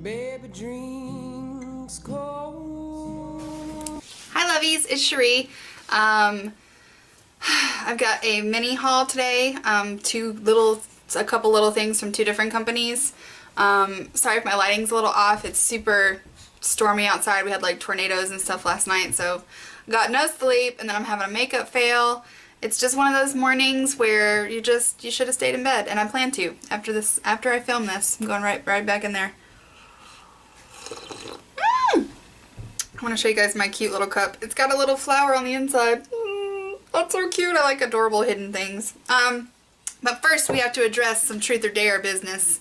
baby drinks cold. Hi lovies, it's Cherie. I've got a mini haul today. A couple little things from two different companies. Sorry if my lighting's a little off. It's super stormy outside. We had like tornadoes and stuff last night, so got no sleep, and then I'm having a makeup fail. It's just one of those mornings where you should have stayed in bed, and I plan to. After I film this, I'm going right back in there. I want to show you guys my cute little cup. It's got a little flower on the inside. That's so cute. I like adorable hidden things. But first we have to address some truth or dare business.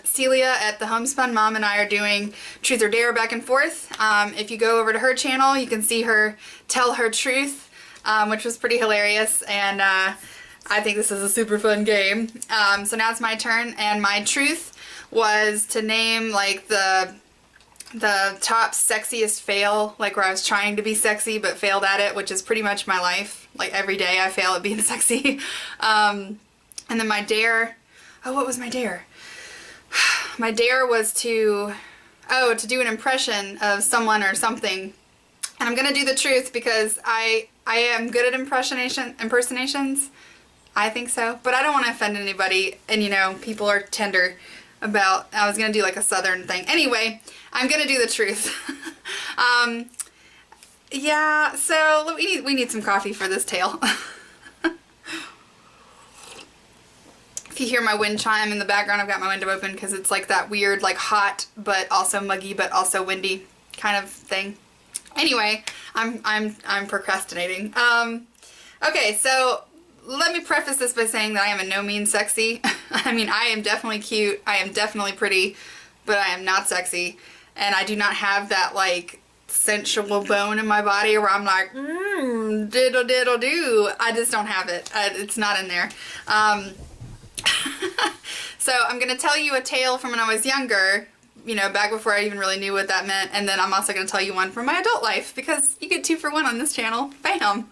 Celia at the Homespun Mom and I are doing truth or dare back and forth. If you go over to her channel, you can see her tell her truth, which was pretty hilarious, and I think this is a super fun game. So now it's my turn, and my truth was to name like the top sexiest fail, like where I was trying to be sexy but failed at it, which is pretty much my life. Like every day I fail at being sexy. And then my dare, what was my dare? My dare was to do an impression of someone or something. And I'm gonna do the truth because I am good at impersonations. I think so, but I don't want to offend anybody, and you know, people are tender about, I was gonna do like a southern thing. Anyway, I'm gonna do the truth. Yeah, so we need some coffee for this tale. If you hear my wind chime in the background, I've got my window open because it's like that weird, like hot but also muggy but also windy kind of thing. Anyway, I'm procrastinating. Okay, so let me preface this by saying that I am in no means sexy. I mean, I am definitely cute, I am definitely pretty, but I am not sexy. And I do not have that, like, sensual bone in my body where I'm like, diddle diddle do. I just don't have it. It's not in there. So I'm going to tell you a tale from when I was younger, you know, back before I even really knew what that meant, and then I'm also going to tell you one from my adult life, because you get 2 for 1 on this channel. Bam!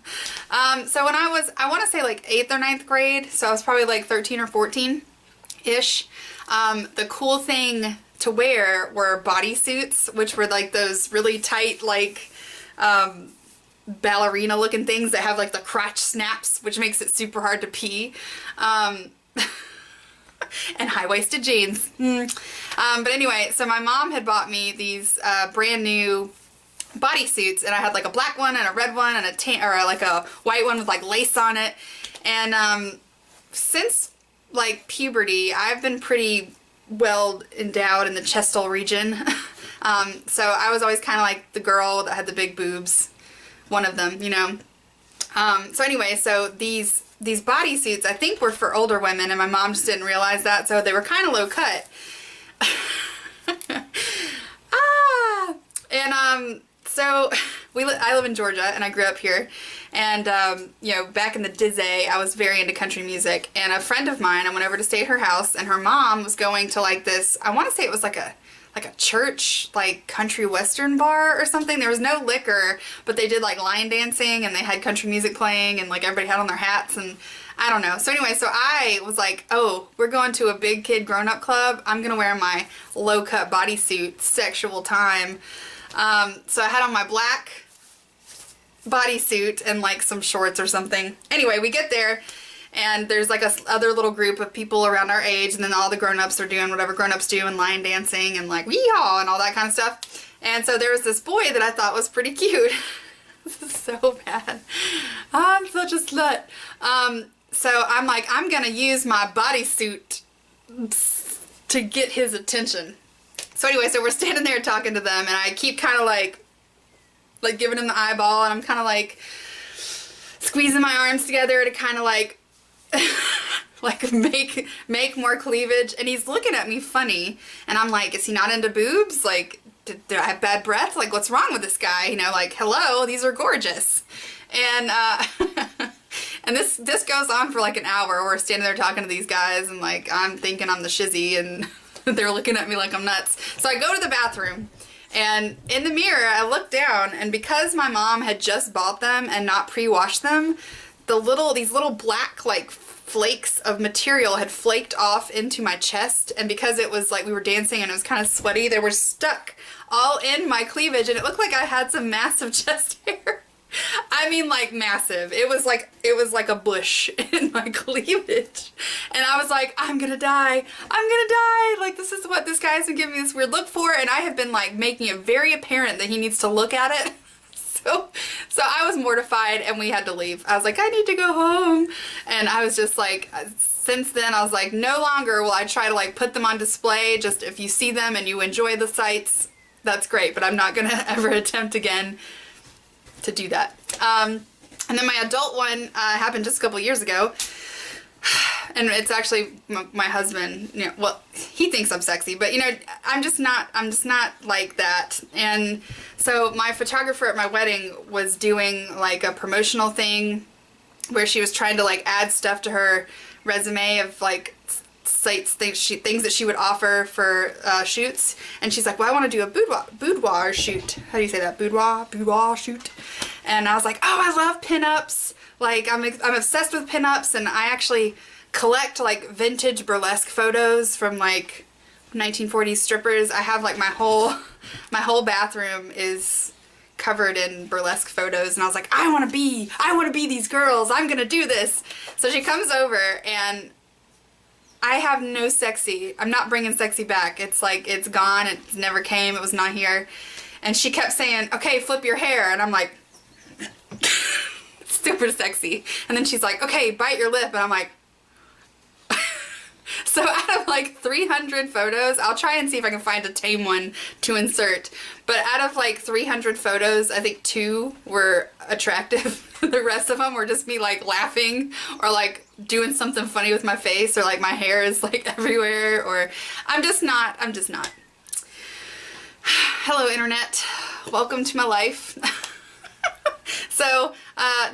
So when I want to say like 8th or 9th grade, so I was probably like 13 or 14-ish, the cool thing to wear were bodysuits, which were like those really tight, like, ballerina looking things that have like the crotch snaps, which makes it super hard to pee. And high-waisted jeans. But anyway, so my mom had bought me these brand new bodysuits, and I had like a black one and a red one and like a white one with like lace on it. And since like puberty, I've been pretty well endowed in the chestal region. So I was always kind of like the girl that had the big boobs, one of them, you know. So anyway, so these bodysuits I think were for older women, and my mom just didn't realize that, so they were kind of low cut. And so I live in Georgia, and I grew up here, and you know, back in the day I was very into country music, and a friend of mine, I went over to stay at her house, and her mom was going to like this, I want to say it was like a church, like country western bar or something. There was no liquor, but they did like line dancing, and they had country music playing, and like everybody had on their hats, and I don't know. So anyway, so I was like, oh, we're going to a big kid grown-up club. I'm gonna wear my low-cut bodysuit, sexual time. So I had on my black bodysuit and like some shorts or something. Anyway, we get there, and there's like a other little group of people around our age, and then all the grown-ups are doing whatever grown-ups do, and line dancing and like wee-haw and all that kind of stuff. And so there was this boy that I thought was pretty cute. This is so bad. I'm such a slut. So I'm like, I'm gonna use my bodysuit to get his attention. So anyway, so we're standing there talking to them, and I keep kind of like giving him the eyeball, and I'm kind of like squeezing my arms together to kind of like like make more cleavage, and he's looking at me funny, and I'm like, is he not into boobs? Like, did I have bad breath? Like, what's wrong with this guy? You know, like, hello, these are gorgeous. And and this goes on for like an hour. We're standing there talking to these guys, and like I'm thinking I'm the shizzy, and they're looking at me like I'm nuts. So I go to the bathroom, and in the mirror I look down, and because my mom had just bought them and not pre-washed them, these little black like flakes of material had flaked off into my chest, and because it was like we were dancing and it was kind of sweaty, they were stuck all in my cleavage, and it looked like I had some massive chest hair. I mean, like, massive. It was like a bush in my cleavage. And I was like, I'm gonna die. I'm gonna die. Like, this is what this guy's been giving me this weird look for, and I have been, like, making it very apparent that he needs to look at it. So I was mortified, and we had to leave. I was like, I need to go home. And I was just like, since then, I was like, no longer will I try to, like, put them on display. Just if you see them and you enjoy the sights, that's great, but I'm not gonna ever attempt again to do that. And then my adult one happened just a couple years ago, and it's actually my husband. You know, well, he thinks I'm sexy, but you know, I'm just not like that. And so my photographer at my wedding was doing like a promotional thing where she was trying to like add stuff to her resume of like sites, things that she would offer for shoots, and she's like, well, I want to do a boudoir shoot. How do you say that? Boudoir shoot. And I was like, oh, I love pinups. Like, I'm obsessed with pinups, and I actually collect like vintage burlesque photos from like 1940s strippers. I have like my whole bathroom is covered in burlesque photos, and I was like, I want to be these girls. I'm gonna do this. So she comes over, and I have no sexy. I'm not bringing sexy back. It's like, it's gone. It never came. It was not here. And she kept saying, okay, flip your hair. And I'm like, super sexy. And then she's like, okay, bite your lip. And I'm like, so out of like 300 photos, I'll try and see if I can find a tame one to insert. But out of like 300 photos, I think 2 were attractive. The rest of them were just me like laughing or like doing something funny with my face, or like my hair is like everywhere, or I'm just not. Hello, internet. Welcome to my life. So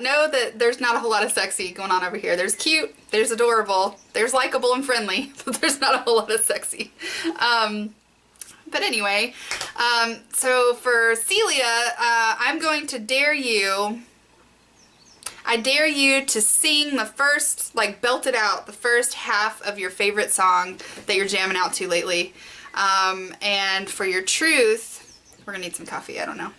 know that there's not a whole lot of sexy going on over here. There's cute, there's adorable, there's likable and friendly, but there's not a whole lot of sexy. But anyway, so for Celia, I'm going to dare you. I dare you to sing the first, like, belt it out, the first half of your favorite song that you're jamming out to lately. And for your truth, we're gonna need some coffee, I don't know.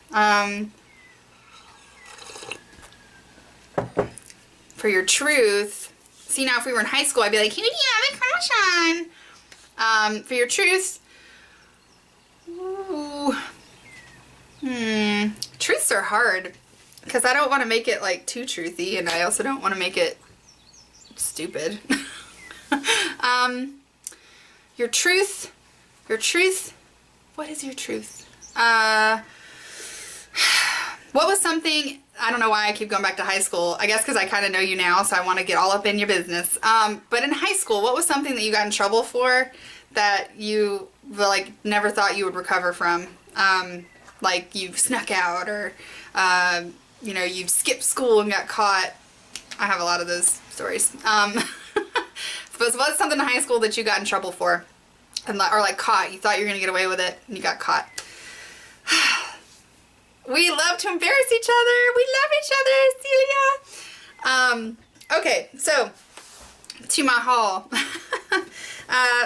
For your truth, see, now if we were in high school, I'd be like, who do you have a crush on? For your truth, ooh, truths are hard, because I don't want to make it like too truthy, and I also don't want to make it stupid. Your truth, what is your truth? What was something, I don't know why I keep going back to high school. I guess because I kind of know you now, so I want to get all up in your business. But in high school, what was something that you got in trouble for that you, like, never thought you would recover from? Like, you snuck out, or, you know, you skipped school and got caught. I have a lot of those stories. But what's something in high school that you got in trouble for? And, or, like, caught. You thought you were going to get away with it, and you got caught. We love to embarrass each other. We love each other, Celia. Okay, so to my haul.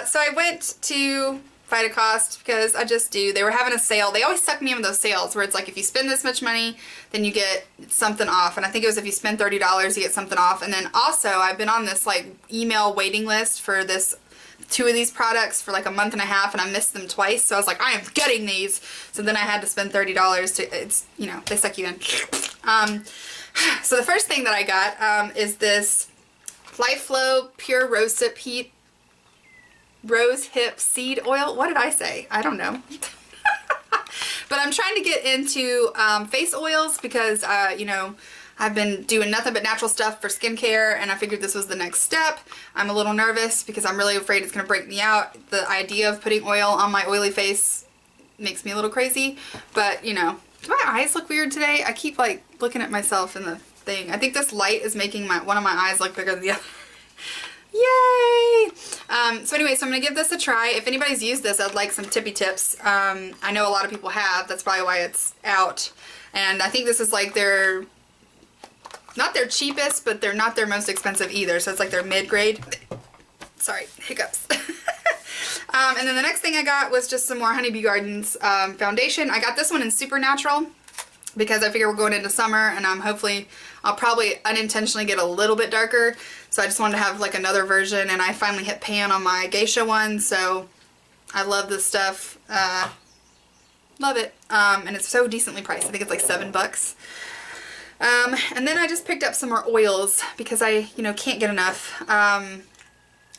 So I went to Vitacost because I just do. They were having a sale. They always suck me in with those sales where it's like, if you spend this much money, then you get something off. And I think it was if you spend $30, you get something off. And then also, I've been on this like email waiting list for this 2 of these products for like a month and a half, and I missed them twice, so I was like, I am getting these. So then I had to spend $30 to, it's, you know, they suck you in. So the first thing that I got is this LifeFlow Pure Rose Hip Seed Oil. What did I say? I don't know. But I'm trying to get into face oils because, you know, I've been doing nothing but natural stuff for skincare, and I figured this was the next step. I'm a little nervous because I'm really afraid it's going to break me out. The idea of putting oil on my oily face makes me a little crazy, but, you know. Do my eyes look weird today? I keep, like, looking at myself in the thing. I think this light is making one of my eyes look bigger than the other. Yay! So anyway, so I'm going to give this a try. If anybody's used this, I'd like some tippy tips. I know a lot of people have. That's probably why it's out. And I think this is like their not their cheapest, but they're not their most expensive either. So it's like their mid-grade. Sorry, hiccups. And then the next thing I got was just some more Honeybee Gardens foundation. I got this one in Supernatural because I figure we're going into summer, and I'll probably unintentionally get a little bit darker. So I just wanted to have like another version, and I finally hit pan on my Geisha one, so I love this stuff. Love it. And it's so decently priced. I think it's like $7. And then I just picked up some more oils because I, can't get enough.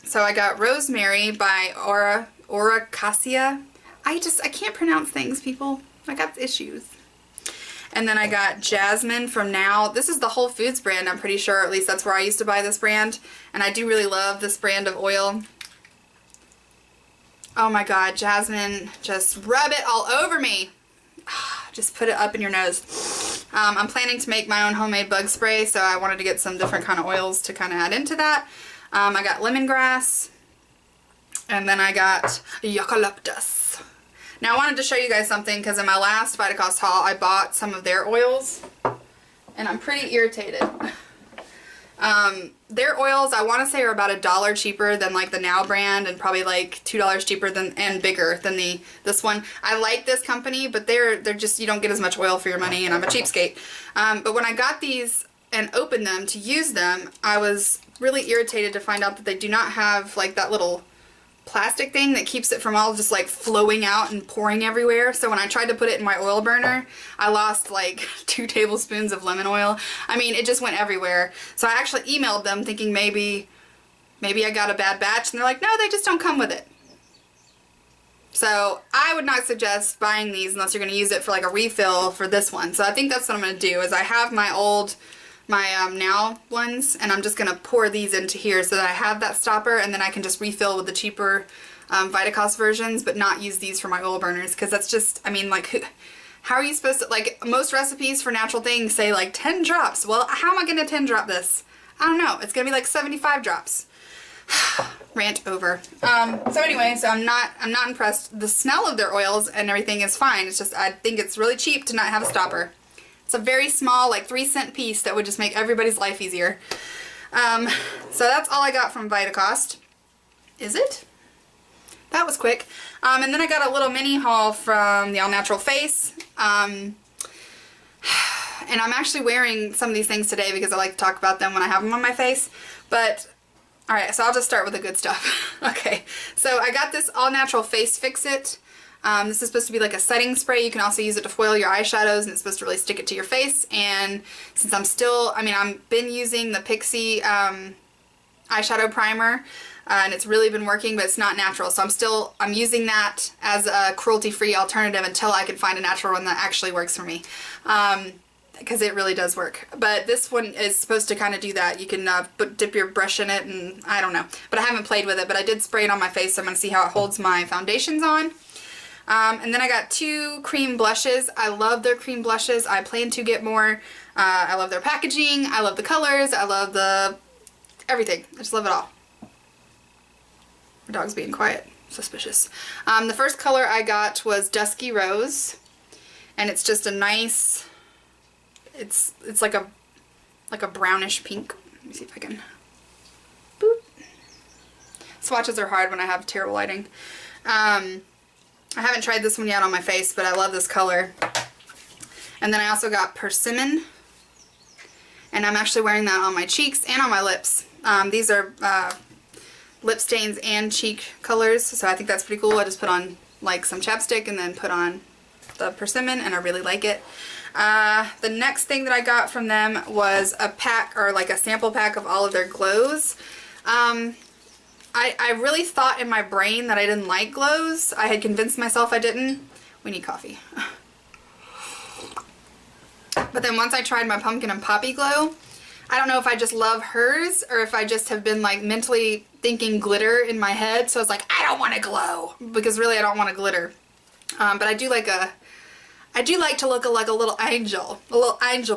So I got Rosemary by Aura Cassia. I can't pronounce things, people. I got issues. And then I got Jasmine from Now. This is the Whole Foods brand, I'm pretty sure. At least that's where I used to buy this brand. And I do really love this brand of oil. Oh my god, Jasmine, just rub it all over me. Just put it up in your nose. I'm planning to make my own homemade bug spray, so I wanted to get some different kind of oils to kind of add into that. I got lemongrass, and then I got eucalyptus. Now I wanted to show you guys something because in my last Vitacost haul I bought some of their oils, and I'm pretty irritated. Their oils, I want to say, are about $1 cheaper than like the Now brand, and probably like $2 cheaper than and bigger than this one. I like this company, but they're just, you don't get as much oil for your money, and I'm a cheapskate. But when I got these and opened them to use them, I was really irritated to find out that they do not have like that little plastic thing that keeps it from all just like flowing out and pouring everywhere. So when I tried to put it in my oil burner, I lost like 2 tablespoons of lemon oil. I mean, it just went everywhere. So I actually emailed them thinking maybe I got a bad batch, and they're like, no, they just don't come with it. So I would not suggest buying these unless you're going to use it for like a refill for this one. So I think that's what I'm going to do, is I have my Now ones, and I'm just going to pour these into here so that I have that stopper, and then I can just refill with the cheaper Vitacost versions, but not use these for my oil burners, because that's just, I mean, like, how are you supposed to, like, most recipes for natural things say like 10 drops. Well, how am I going to 10 drop this? I don't know. It's going to be like 75 drops. Rant over. So anyway, so I'm not impressed. The smell of their oils and everything is fine. It's just, I think it's really cheap to not have a stopper. It's a very small, like 3-cent piece that would just make everybody's life easier. So that's all I got from Vitacost. Is it? That was quick. And then I got a little mini haul from the All Natural Face. And I'm actually wearing some of these things today because I like to talk about them when I have them on my face. But, alright, so I'll just start with the good stuff. Okay, so I got this All Natural Face Fix-It. This is supposed to be like a setting spray. You can also use it to foil your eyeshadows, and it's supposed to really stick it to your face. And since I've been using the Pixie eyeshadow primer, and it's really been working, but it's not natural. So I'm using that as a cruelty-free alternative until I can find a natural one that actually works for me. Because it really does work. But this one is supposed to kind of do that. You can dip your brush in it, and I don't know. But I haven't played with it, but I did spray it on my face, so I'm going to see how it holds my foundations on. And then I got 2 cream blushes. I love their cream blushes. I plan to get more. I love their packaging. I love the colors. I love everything. I just love it all. My dog's being quiet. Suspicious. The first color I got was Dusky Rose. And it's just a nice, it's like a brownish pink. Let me see if I can. Boop. Swatches are hard when I have terrible lighting. I haven't tried this one yet on my face, but I love this color. And then I also got Persimmon, and I'm actually wearing that on my cheeks and on my lips. These are lip stains and cheek colors, so I think that's pretty cool. I just put on like some chapstick and then put on the Persimmon, and I really like it. The next thing that I got from them was a pack, or like a sample pack of all of their glows. I really thought in my brain that I didn't like glows. I had convinced myself I didn't. We need coffee. But then once I tried my pumpkin and poppy glow, I don't know if I just love hers or if I just have been like mentally thinking glitter in my head. So I was like, I don't want to glow, because really I don't want to glitter. But I do like to look like a little angel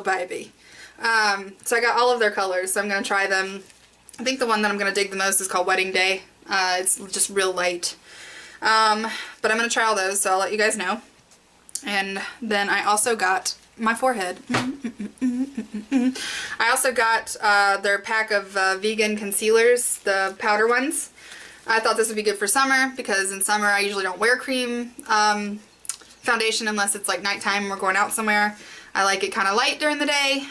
baby. So I got all of their colors, so I'm going to try them. I think the one that I'm going to dig the most is called Wedding Day. It's just real light. But I'm going to try all those, so I'll let you guys know. And then I also got my forehead. I also got their pack of vegan concealers, the powder ones. I thought this would be good for summer because in summer I usually don't wear cream foundation unless it's like nighttime and we're going out somewhere. I like it kind of light during the day,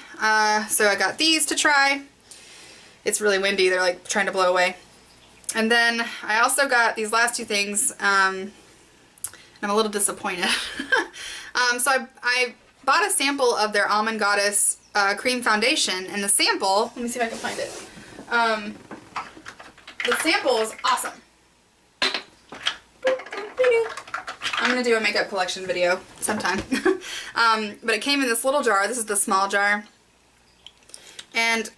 so I got these to try. It's really windy, they're like trying to blow away. And then I also got these last two things. I'm a little disappointed. So I bought a sample of their Almond Goddess cream foundation, and the sample, let me see if I can find it. The sample is awesome. I'm going to do a makeup collection video sometime. But it came in this little jar. This is the small jar. And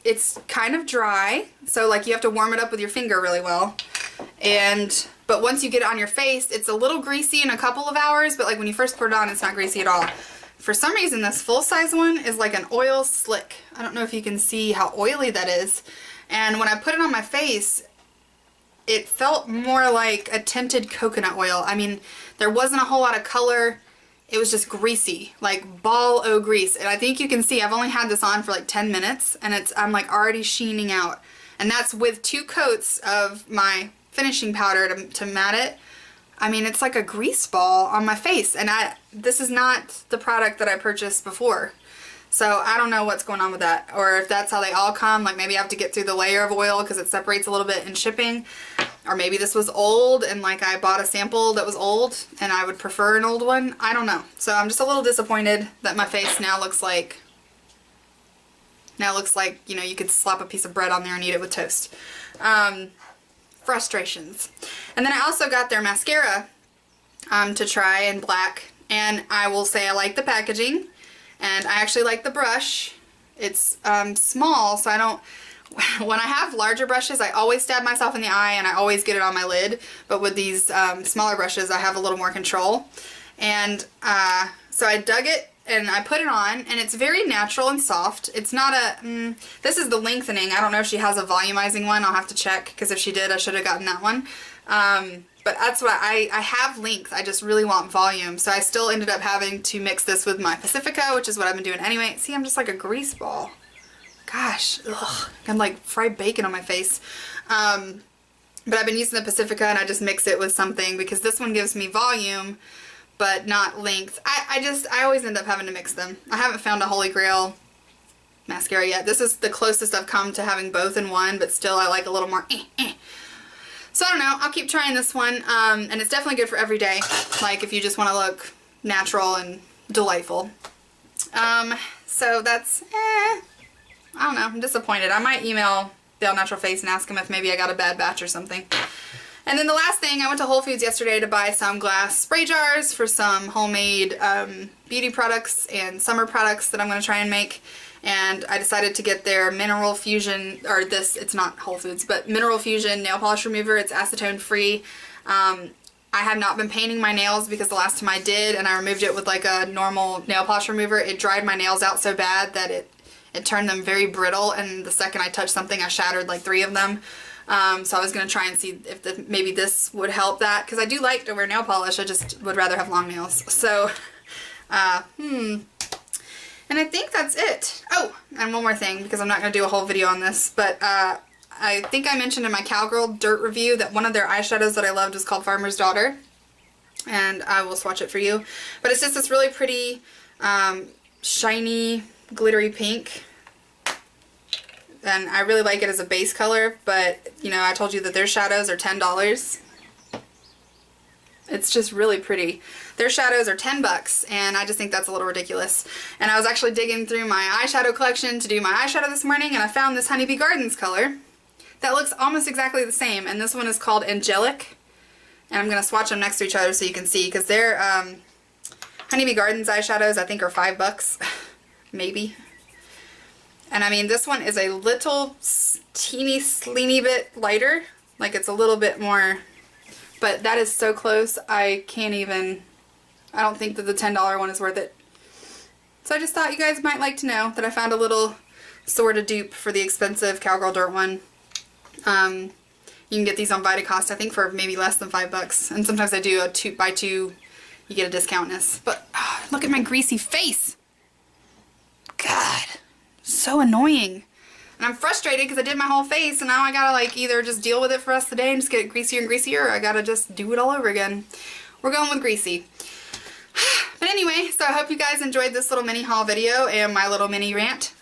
it's kind of dry, so like you have to warm it up with your finger really well. But once you get it on your face, it's a little greasy in a couple of hours, but like when you first put it on, it's not greasy at all. For some reason, this full-size one is like an oil slick. I don't know if you can see how oily that is. And when I put it on my face, it felt more like a tinted coconut oil. I mean, there wasn't a whole lot of color. It was just greasy, like ball o' grease. And I think you can see I've only had this on for like 10 minutes and I'm like already sheening out. And that's with 2 coats of my finishing powder to matte it. I mean, it's like a grease ball on my face, and this is not the product that I purchased before. So I don't know what's going on with that, or if that's how they all come. Like maybe I have to get through the layer of oil because it separates a little bit in shipping. Or maybe this was old and like I bought a sample that was old and I would prefer an old one. I don't know. So I'm just a little disappointed that my face now looks like, you know, you could slap a piece of bread on there and eat it with toast. Frustrations. And then I also got their mascara to try in black, and I will say I like the packaging and I actually like the brush. It's small, so I don't, when I have larger brushes I always stab myself in the eye and I always get it on my lid, but with these smaller brushes I have a little more control. And so I dug it and I put it on, and it's very natural and soft. It's not a, this is the lengthening. I don't know if she has a volumizing one. I'll have to check, because if she did, I should have gotten that one. But that's what I have length. I just really want volume. So I still ended up having to mix this with my Pacifica, which is what I've been doing anyway. See, I'm just like a grease ball. Gosh, ugh. I'm like fried bacon on my face. But I've been using the Pacifica and I just mix it with something because this one gives me volume but not length. I always end up having to mix them. I haven't found a holy grail mascara yet. This is the closest I've come to having both in one, but still I like a little more So I don't know, I'll keep trying this one, and it's definitely good for every day, like if you just want to look natural and delightful. So that's, I don't know, I'm disappointed. I might email the All Natural Face and ask them if maybe I got a bad batch or something. And then the last thing, I went to Whole Foods yesterday to buy some glass spray jars for some homemade beauty products and summer products that I'm going to try and make. And I decided to get their Mineral Fusion, or this, it's not Whole Foods, but Mineral Fusion nail polish remover. It's acetone free. I have not been painting my nails because the last time I did and I removed it with like a normal nail polish remover, it dried my nails out so bad that it turned them very brittle, and the second I touched something I shattered like 3 of them. So I was going to try and see if maybe this would help that, because I do like to wear nail polish, I just would rather have long nails. So, and I think that's it. Oh, and one more thing, because I'm not going to do a whole video on this, but I think I mentioned in my Cowgirl Dirt review that one of their eyeshadows that I loved was called Farmer's Daughter, and I will swatch it for you. But it's just this really pretty, shiny, glittery pink. And I really like it as a base color, but, you know, I told you that their shadows are $10. It's just really pretty. Their shadows are $10, and I just think that's a little ridiculous. And I was actually digging through my eyeshadow collection to do my eyeshadow this morning, and I found this Honeybee Gardens color that looks almost exactly the same, and this one is called Angelic. And I'm going to swatch them next to each other so you can see, because their Honeybee Gardens eyeshadows I think are $5, maybe. And I mean, this one is a little teeny sleeny bit lighter. Like it's a little bit more, but that is so close. I can't even, I don't think that the $10 one is worth it. So I just thought you guys might like to know that I found a little sort of dupe for the expensive Cowgirl Dirt one. You can get these on Vitacost, I think for maybe less than $5. And sometimes I do a 2x2, you get a discount in this. But look at my greasy face. God, so annoying. And I'm frustrated because I did my whole face and now I gotta like either just deal with it for the rest of the day and just get greasier and greasier, or I gotta just do it all over again. We're going with greasy. But anyway, so I hope you guys enjoyed this little mini haul video and my little mini rant.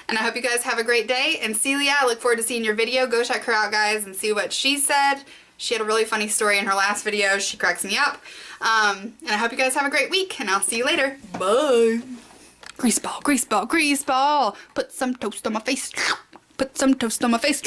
And I hope you guys have a great day. And Celia, I look forward to seeing your video. Go check her out, guys, and see what she said. She had a really funny story in her last video. She cracks me up. And I hope you guys have a great week, and I'll see you later. Bye. Grease ball, grease ball, grease ball. Put some toast on my face. Put some toast on my face.